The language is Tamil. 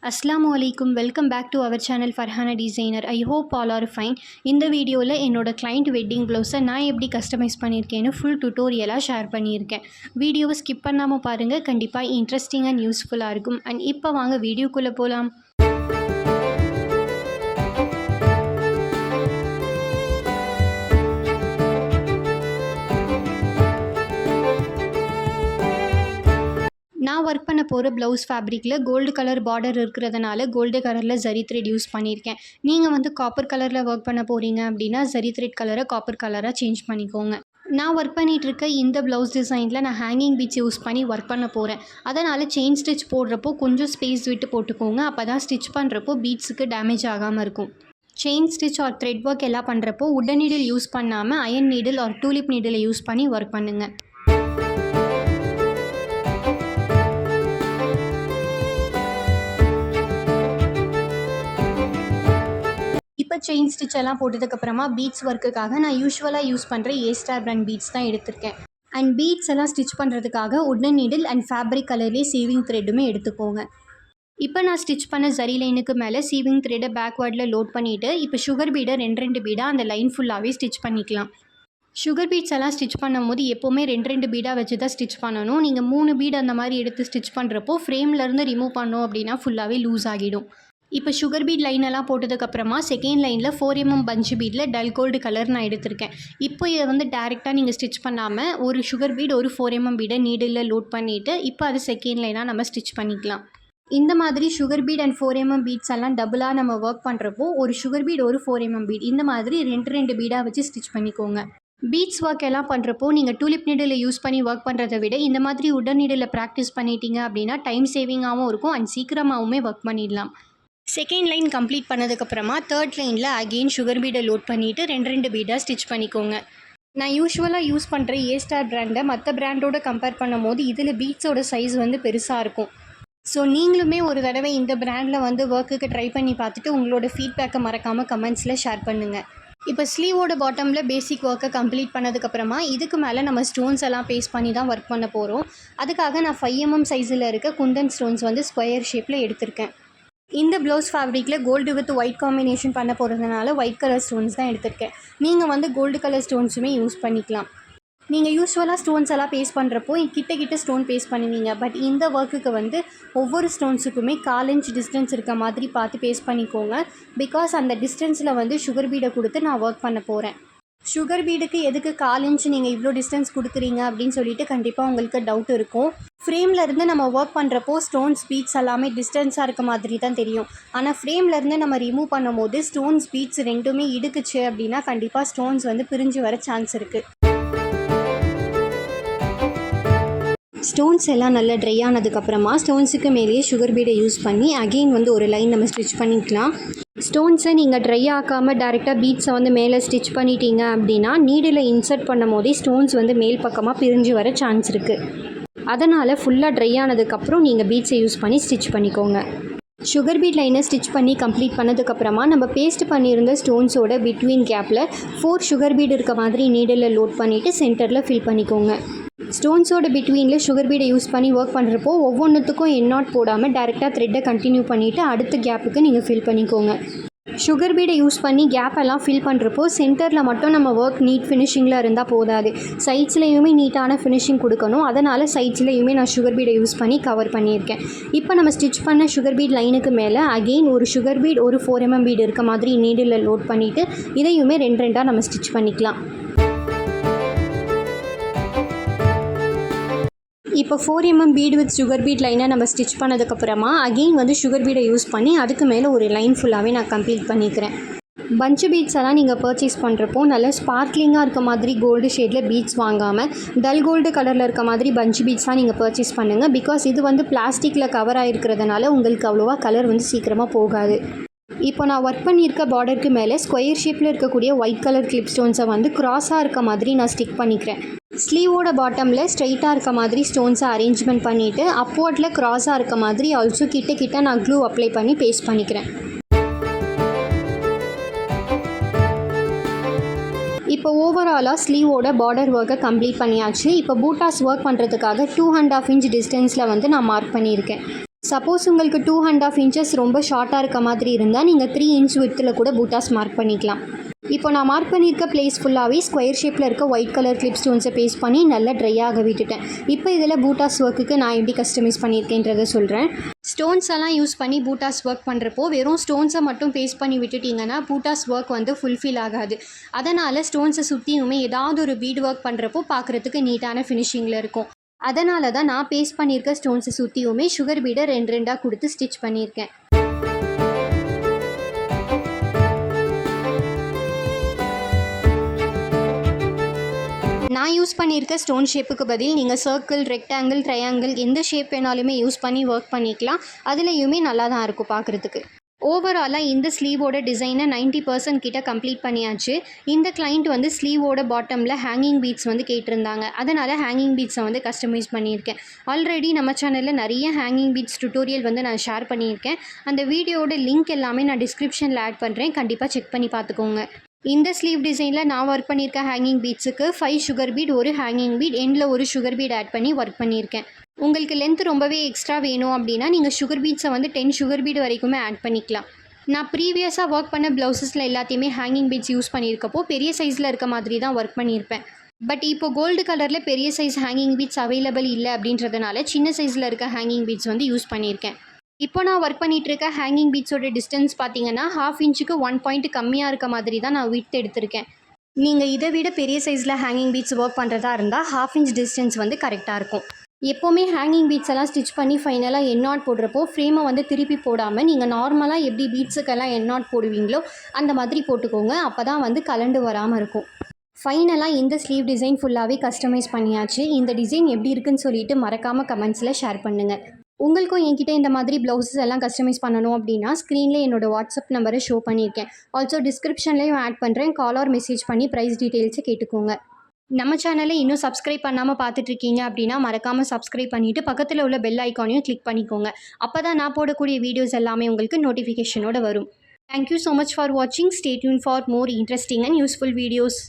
அஸ்ஸலாமு அலைக்கும். Welcome back to our channel Farhana designer. I hope all are fine. இந்த வீடியோவில் என்னோட கிளைண்ட் வெட்டிங் ப்ளவுஸை நான் எப்படி கஸ்டமைஸ் பண்ணியிருக்கேன்னு ஃபுல் டுட்டோரியலாக ஷேர் பண்ணியிருக்கேன். வீடியோவை ஸ்கிப் பண்ணாமல் பாருங்கள், கண்டிப்பாக இன்ட்ரெஸ்டிங் அண்ட் யூஸ்ஃபுல்லாக இருக்கும். அண்ட் இப்போ வாங்க வீடியோக்குள்ளே போகலாம். நான் ஒர்க் பண்ண போகிற ப்ளவுஸ் ஃபேப்ரிக்கில் கோல்டு கலர் பார்டர் இருக்கிறதுனால கோல்டு கலரில் ஜரி த்ரெட் யூஸ் பண்ணியிருக்கேன். நீங்கள் காப்பர் கலரில் ஒர்க் பண்ண போகிறீங்க அப்படின்னா ஜரி த்ரெட் கலரை காப்பர் கலராக சேஞ்ச் பண்ணிக்கோங்க. நான் ஒர்க் பண்ணிகிட்டு இருக்க இந்த ப்ளவுஸ் டிசைனில் நான் ஹேங்கிங் பீட்ஸ் யூஸ் பண்ணி ஒர்க் பண்ண போகிறேன். அதனால் செயின் ஸ்டிச் போடுறப்போ கொஞ்சம் ஸ்பேஸ் விட்டு போட்டுக்கோங்க. அப்போ தான் ஸ்டிச் பண்ணுறப்போ பீட்ஸுக்கு டேமேஜ் ஆகாமல் இருக்கும். Chain stitch or thread work எல்லாம் பண்ணுறப்போ உடன் நீடில் யூஸ் பண்ணாமல் அயன் நீடில் ஆர் டூலிப் நீடிலை யூஸ் பண்ணி ஒர்க் பண்ணுங்கள். இப்போ செயின் ஸ்டிச் எல்லாம் போட்டதுக்கப்புறமா பீட்ஸ் ஒர்க்குக்காக நான் யூஸ்வலாக யூஸ் பண்ணுற A-Star பிராண்ட் பீட்ஸ் தான் எடுத்திருக்கேன். அண்ட் பீட்ஸ் எல்லாம் ஸ்டிச் பண்ணுறதுக்காக உடன் நீடில் அண்ட் ஃபேப்ரிக் கலர்லேயே சீவிங் த்ரெட்டுமே எடுத்துக்கோங்க. இப்போ நான் ஸ்டிச் பண்ண ஜரி லைனுக்கு மேலே சீவிங் த்ரெட்டை பேக்வேர்டில் லோட் பண்ணிவிட்டு இப்போ சுகர் பீடை ரெண்டு பீடாக அந்த லைன் ஃபுல்லாகவே ஸ்டிச் பண்ணிக்கலாம். சுகர் பீட்ஸ் எல்லாம் ஸ்டிச் பண்ணும் போது எப்போவுமே ரெண்டு பீடாக வச்சு தான் ஸ்டிச் பண்ணணும். நீங்கள் 3 பீடு அந்த மாதிரி எடுத்து ஸ்டிச் பண்ணுறப்போ ஃப்ரேம்லேருந்து ரிமூவ் பண்ணோம் அப்படின்னா ஃபுல்லாகவே லூஸ் ஆகிடும். இப்போ சுகர் பீட் லைனெல்லாம் போட்டதுக்கப்புறமா செகண்ட் லைனில் 4mm பஞ்சு பீடில் டல் கோல்டு கலர் நான் எடுத்திருக்கேன். இப்போ இதை டேரெக்டாக நீங்கள் ஸ்டிச் பண்ணாமல் ஒரு சுகர் பீட் ஒரு 4mm பீடை நீடில் லோட் பண்ணிவிட்டு இப்போ அது செகண்ட் லைனாக நம்ம ஸ்டிச் பண்ணிக்கலாம். இந்த மாதிரி sugar beat and 4mm beads எல்லாம் டபுளாக நம்ம ஒர்க் பண்ணுறப்போ ஒரு சுகர் பீட் ஒரு 4mm பீட் இந்த மாதிரி ரெண்டு பீடாக வச்சு ஸ்டிச் பண்ணிக்கோங்க. பீட்ஸ் ஒர்க் எல்லாம் பண்ணுறப்போ நீங்கள் டூலிப் நீடில் யூஸ் பண்ணி ஒர்க் பண்ணுறதை விட இந்த மாதிரி உடன் நீடில் ப்ராக்டிஸ் பண்ணிட்டீங்க அப்படின்னா டைம் சேவிங்காகவும் இருக்கும் அண்ட் சீக்கிரமாகவுமே ஒர்க் பண்ணிடலாம். செகண்ட் லைன் கம்ப்ளீட் பண்ணதுக்கப்புறமா தேர்ட் லைனில் அகெயின் சுகர் பீடை லோட் பண்ணிவிட்டு ரெண்டு பீடாக ஸ்டிச் பண்ணிக்கோங்க. நான் யூஸ்வலாக யூஸ் பண்ணுற A-Star பிராண்டை மற்ற பிராண்டோட கம்பேர் பண்ணும் போது இதில் பீட்ஸோட சைஸ் பெருசாக இருக்கும். ஸோ நீங்களுமே ஒரு தடவை இந்த பிராண்டில் ஒர்க்குக்கு ட்ரை பண்ணி பார்த்துட்டு உங்களோட ஃபீட்பேக்கை மறக்காமல் கமெண்ட்ஸில் ஷேர் பண்ணுங்கள். இப்போ ஸ்லீவோட பாட்டமில் பேசிக் ஒர்க்கை கம்ப்ளீட் பண்ணதுக்கப்புறமா இதுக்கு மேலே நம்ம ஸ்டோன்ஸ் எல்லாம் பேஸ்ட் பண்ணி தான் ஒர்க் பண்ண போகிறோம். அதுக்காக நான் 5mm சைஸில் இருக்க குந்தன் ஸ்டோன்ஸ் ஸ்கொயர் ஷேப்பில் எடுத்திருக்கேன். இந்த ப்ளவுஸ் ஃபேப்ரிக்கில் கோல்டு வித் ஒயிட் காம்பினேஷன் பண்ண போகிறதுனால ஒயிட் கலர் ஸ்டோன்ஸ் தான் எடுத்திருக்கேன். நீங்கள் கோல்டு கலர் ஸ்டோன்ஸுமே யூஸ் பண்ணிக்கலாம். நீங்கள் யூஸ்வலாக ஸ்டோன்ஸ் எல்லாம் பேஸ்ட் பண்ணுறப்போ கிட்ட ஸ்டோன் பேஸ்ட் பண்ணுவீங்க. பட் இந்த ஒர்க்குக்கு ஒவ்வொரு ஸ்டோன்ஸுக்குமே 1/4 இன்ச் டிஸ்டன்ஸ் இருக்க மாதிரி பார்த்து பேஸ்ட் பண்ணிக்கோங்க. பிகாஸ் அந்த டிஸ்டன்ஸில் சுகர் பீடை கொடுத்து நான் ஒர்க் பண்ண போகிறேன். சுகர் பீடுக்கு எதுக்கு 1/4 இன்ச் நீங்கள் இவ்வளோ டிஸ்டன்ஸ் கொடுக்குறீங்க அப்படின்னு சொல்லிட்டு கண்டிப்பாக உங்களுக்கு டவுட் இருக்கும். ஃப்ரேம்லேருந்து நம்ம ஒர்க் பண்ணுறப்போ ஸ்டோன்ஸ் பீட்ஸ் எல்லாமே டிஸ்டன்ஸாக இருக்க மாதிரி தான் தெரியும். ஆனால் ஃப்ரேம்லேருந்து நம்ம ரிமூவ் பண்ணும் போது ஸ்டோன்ஸ் பீட்ஸ் ரெண்டுமே இடுக்குச்சு அப்படின்னா கண்டிப்பாக ஸ்டோன்ஸ் பிரிஞ்சு வர சான்ஸ் இருக்குது. ஸ்டோன்ஸ் எல்லாம் நல்லா ட்ரை ஆனதுக்கப்புறமா ஸ்டோன்ஸுக்கு மேலேயே சுகர் பீடை யூஸ் பண்ணி அகெயின் ஒரு லைன் நம்ம ஸ்டிச் பண்ணிக்கலாம். ஸ்டோன்ஸை நீங்கள் ட்ரை ஆக்காமல் டேரெக்டாக பீட்ஸை மேலே ஸ்டிச் பண்ணிட்டீங்க அப்படின்னா நீடில் இன்சர்ட் பண்ணும் போதே ஸ்டோன்ஸ் மேல் பக்கமாக பிரிஞ்சு வர சான்ஸ் இருக்குது. அதனால் ஃபுல்லாக ட்ரை ஆனதுக்கப்புறம் நீங்கள் பீட்ஸை யூஸ் பண்ணி ஸ்டிச் பண்ணிக்கோங்க. சுகர் பீட் லைனை ஸ்டிச் பண்ணி கம்ப்ளீட் பண்ணதுக்கப்புறமா நம்ம பேஸ்ட் பண்ணியிருந்த ஸ்டோன்ஸோட பிட்வீன் கேப்பில் 4 சுகர் பீட் இருக்க மாதிரி நீடில் லோட் பண்ணிவிட்டு சென்டரில் ஃபில் பண்ணிக்கோங்க. ஸ்டோன்ஸோட பிட்வீனில் சுகர் பீடை யூஸ் பண்ணி ஒர்க் பண்ணுறப்போ ஒவ்வொன்றுத்துக்கும் எண்ணாட் போடாமல் டேரெக்டாக த்ரெட்டை கண்டினியூ பண்ணிவிட்டு அடுத்த கேப்புக்கு நீங்கள் ஃபில் பண்ணிக்கோங்க. சுகர் பீடை யூஸ் பண்ணி கேப் எல்லாம் ஃபில் பண்ணுறப்போ சென்டரில் மட்டும் நம்ம ஒர்க் நீட் ஃபினிஷிங்கில் இருந்தால் போதாது, சைட்ஸ்லையுமே நீட்டான ஃபினிஷிங் கொடுக்கணும். அதனால் சைட்ஸ்லையுமே நான் சுகர் பீடை யூஸ் பண்ணி கவர் பண்ணியிருக்கேன். இப்போ நம்ம ஸ்டிச் பண்ண சுகர் பீட் லைனுக்கு மேலே அகெயின் ஒரு சுகர் பீட் ஒரு 4mm பீடு இருக்க மாதிரி நீடில் லோட் பண்ணிவிட்டு இதையுமே ரெண்டாக நம்ம ஸ்டிச் பண்ணிக்கலாம். இப்போ 4mm bead with sugar beat லைனை நம்ம ஸ்டிச் பண்ணதுக்கப்புறமா அகெயின் சுகர் பீடை யூஸ் பண்ணி அதுக்கு மேலே ஒரு லைன் ஃபுல்லாகவே நான் கம்ப்ளீட் பண்ணிக்கிறேன். பஞ்சு பீட்ஸ் எல்லாம் நீங்கள் பர்ச்சேஸ் பண்ணுறப்போ நல்லா ஸ்பார்க்லிங்காக இருக்க மாதிரி கோல்டு ஷேடில் பீட்ஸ் வாங்காமல் டல் கோல்டு கலரில் இருக்க மாதிரி பஞ்சு பீட்ஸாக நீங்கள் பர்ச்சேஸ் பண்ணுங்கள். பிகாஸ் இது பிளாஸ்டிக்கில் கவர் ஆகிருக்கிறதுனால உங்களுக்கு அவ்வளோவா கலர் சீக்கிரமாக போகாது. இப்போ நான் ஒர்க் பண்ணியிருக்க பார்டருக்கு மேலே ஸ்கொயர் ஷேப்பில் இருக்கக்கூடிய ஒயிட் கலர் கிளிப் ஸ்டோன்ஸை க்ராஸாக இருக்க மாதிரி நான் ஸ்டிக் பண்ணிக்கிறேன். ஸ்லீவோட பாட்டமில் ஸ்ட்ரைட்டாக இருக்க மாதிரி ஸ்டோன்ஸை அரேஞ்ச்மெண்ட் பண்ணிவிட்டு அப்வர்டில் க்ராஸாக இருக்க மாதிரி ஆல்சோ கிட்ட நான் க்ளூ அப்ளை பண்ணி பேஸ்ட் பண்ணிக்கிறேன். இப்போ ஓவராலாக ஸ்லீவோட பார்டர் ஒர்க்கை கம்ப்ளீட் பண்ணியாச்சு. இப்போ பூட்டாஸ் ஒர்க் பண்ணுறதுக்காக 2.5 இன்ச் டிஸ்டன்ஸில் நான் மார்க் பண்ணியிருக்கேன். சப்போஸ் உங்களுக்கு 2.5 இன்ச்சஸ் ரொம்ப ஷார்ட்டாக இருக்க மாதிரி இருந்தால் நீங்கள் 3 இன்ச் வித்தில் கூட பூட்டாஸ் மார்க் பண்ணிக்கலாம். இப்போ நான் மார்க் பண்ணியிருக்க பிளேஸ் ஃபுல்லாகவே ஸ்கொயர் ஷேப்பில் இருக்க ஒயிட் கலர் கிளிப் ஸ்டோன்ஸை பேஸ்ட் பண்ணி நல்லா ட்ரை ஆக விட்டுட்டேன். இப்போ இதில் பூட்டாஸ் ஒர்க்குக்கு நான் எப்படி கஸ்டமைஸ் பண்ணியிருக்கேன்றதை சொல்கிறேன். ஸ்டோன்ஸ் எல்லாம் யூஸ் பண்ணி பூட்டாஸ் ஒர்க் பண்ணுறப்போ வெறும் ஸ்டோன்ஸை மட்டும் பேஸ்ட் பண்ணி விட்டுட்டிங்கன்னா பூட்டாஸ் ஒர்க் வந்து ஃபுல்ஃபில் ஆகாது. அதனால் ஸ்டோன்ஸை சுற்றியுமே ஏதாவது ஒரு பீட் ஒர்க் பண்ணுறப்போ பார்க்குறதுக்கு நீட்டான ஃபினிஷிங்கில் இருக்கும். அதனால தான் நான் பேஸ்ட் பண்ணியிருக்க ஸ்டோன்ஸை சுற்றியுமே சுகர் பீடை 2 கொடுத்து ஸ்டிச் பண்ணியிருக்கேன். நான் யூஸ் பண்ணியிருக்க ஸ்டோன் ஷேப்புக்கு பதில் நீங்கள் சர்க்கிள், ரெக்டாங்கிள், ட்ரையாங்கிள் எந்த ஷேப் வேணாலுமே யூஸ் பண்ணி ஒர்க் பண்ணிக்கலாம். அதுலேயுமே நல்லா தான் இருக்கும் பார்க்குறதுக்கு. ஓவராலாக இந்த ஸ்லீவோட டிசைனை 90% கிட்ட கம்ப்ளீட் பண்ணியாச்சு. இந்த கிளைண்ட் வந்து ஸ்லீவோட பாட்டமில் ஹேங்கிங் பீட்ஸ் வந்து கேட்டிருந்தாங்க. அதனால் ஹேங்கிங் பீட்ஸை வந்து கஸ்டமைஸ் பண்ணியிருக்கேன். ஆல்ரெடி நம்ம சேனலில் நிறைய ஹேங்கிங் பீட்ஸ் டுட்டோரியல் வந்து நான் ஷேர் பண்ணியிருக்கேன். அந்த வீடியோட லிங்க் எல்லாமே நான் டிஸ்கிரிப்ஷனில் ஆட் பண்ணுறேன். கண்டிப்பாக செக் பண்ணி பார்த்துக்கோங்க. இந்த ஸ்லீவ் டிசைனில் நான் ஒர்க் பண்ணியிருக்க ஹேங்கிங் பீட்ஸுக்கு 5 சுகர் பீட், ஒரு ஹேங்கிங் பீட், எண்டில் ஒரு சுகர் பீட் ஆட் பண்ணி ஒர்க் பண்ணியிருக்கேன். உங்களுக்கு லென்த் ரொம்பவே எக்ஸ்ட்ரா வேணும் அப்படின்னா நீங்கள் சுகர் பீட்ஸை வந்து 10 சுகர் பீட் வரைக்குமே ஆட் பண்ணிக்கலாம். நான் ப்ரீவியஸாக ஒர்க் பண்ண ப்ளவுசஸில் எல்லாத்தையுமே ஹேங்கிங் பீட்ஸ் யூஸ் பண்ணியிருக்கப்போ பெரிய சைஸில் இருக்க மாதிரி தான் ஒர்க் பண்ணியிருப்பேன். பட் இப்போ கோல்டு கலரில் பெரிய சைஸ் ஹேங்கிங் பீட்ஸ் அவைலபிள் இல்லை அப்படின்றதுனால சின்ன சைஸில் இருக்க ஹேங்கிங் பீட்ஸ் வந்து யூஸ் பண்ணியிருக்கேன். இப்போ நான் ஒர்க் பண்ணிகிட்டு இருக்க ஹேங்கிங் பீட்ஸோட டிஸ்டன்ஸ் பார்த்தீங்கன்னா 1/2 இன்ச்சுக்கு 1 பாயிண்ட் கம்மியாக இருக்க மாதிரி தான் நான் விட்த் எடுத்திருக்கேன். நீங்கள் இதை விட பெரிய சைஸில் ஹேங்கிங் பீட்ஸ் ஒர்க் பண்ணுறதா இருந்தால் 1/2 இன்ச் டிஸ்டன்ஸ் வந்து கரெக்டாக இருக்கும். எப்போவுமே ஹேங்கிங் பீட்ஸ் எல்லாம் ஸ்டிச் பண்ணி ஃபைனலாக எண்ணாட் போடுறப்போ ஃப்ரேமை வந்து திருப்பி போடாமல் நீங்கள் நார்மலாக எப்படி பீட்ஸுக்கெல்லாம் எண்ணாட் போடுவீங்களோ அந்த மாதிரி போட்டுக்கோங்க. அப்போ தான் வந்து கலண்டு வராமல் இருக்கும். ஃபைனலாக இந்த ஸ்லீவ் டிசைன் ஃபுல்லாகவே கஸ்டமைஸ் பண்ணியாச்சு. இந்த டிசைன் எப்படி இருக்குன்னு சொல்லிட்டு மறக்காமல் கமெண்ட்ஸில் ஷேர் பண்ணுங்கள். உங்களுக்கும் என்கிட்ட இந்த மாதிரி ப்ளவுஸஸ் எல்லாம் கஸ்டமைஸ் பண்ணணும் அப்படின்னா ஸ்க்ரீனில் என்னோடய வாட்ஸ்அப் நம்பரை ஷோ பண்ணியிருக்கேன். ஆல்சோ டிஸ்கிரிப்ஷன்லேயும் ஆட் பண்ணுறேன். கால் ஆர் மெசேஜ் பண்ணி ப்ரைஸ் டீட்டெயில்ஸை கேட்டுக்கோங்க. நம்ம சேனலை இன்னும் சப்ஸ்கிரைப் பண்ணாமல் பார்த்துட்ருக்கீங்க அப்படின்னா மறக்காமல் சப்ஸ்கிரைப் பண்ணிவிட்டு பக்கத்தில் உள்ள பெல் ஐக்கானையும் கிளிக் பண்ணிக்கோங்க. அப்போ தான் நான் போடக்கூடிய வீடியோஸ் எல்லாமே உங்களுக்கு நோட்டிஃபிகேஷனோட வரும். தேங்க்யூ ஸோ மச் ஃபார் வாட்சிங். Stay tune for more interesting and useful videos.